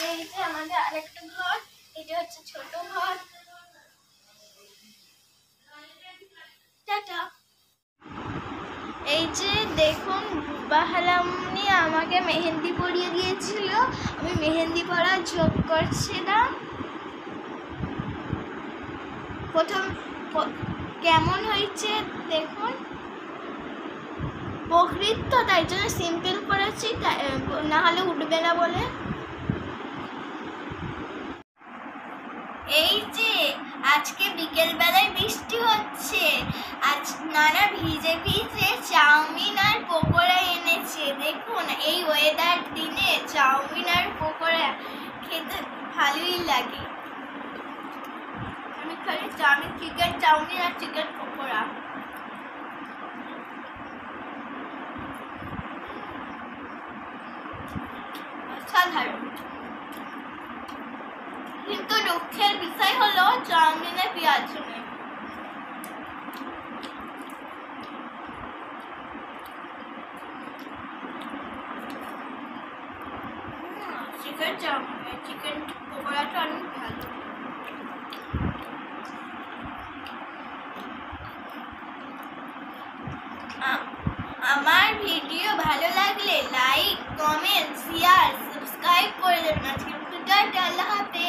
এই যে আমাদের আরেকটা ঘর, এটা হচ্ছে ছোট ঘর। টাটা। এই যে দেখুন, বাহালামনি আমাকে মেহেন্দি পরিয়ে দিয়েছিল, আমি মেহেন্দি পরার ঝোঁক করছিলাম। প্রথম কেমন হয়েছে দেখুন। বকরিদ তো, তাই জন্য সিম্পল করেছি, না হলে উঠবে না বলে। এই যে আজকে বিকেল বেলায় বৃষ্টি হচ্ছে, আজ নানা ভিজে ভিজে চাউমিন আর পকোড়া এনেছে। দেখুন, এই ওয়েদার দিনে চাউমিন আর পকোড়া খেতে ভালোই লাগে। আমি খালি চিকেন চাউমিন আর চিকেন পকোড়া। অসাধারণ। কিন্তু দুঃখের বিষয় হলো চাউমিনে পেঁয়াজ নেই। চিকেন পকোড়াটা অনেক ভালো। আমার ভিডিও ভালো লাগলে লাইক, কমেন্ট, শেয়ার, সাবস্ক্রাইব করে দেবেন। আজকে টাটা, আল্লাহ হাফেজ।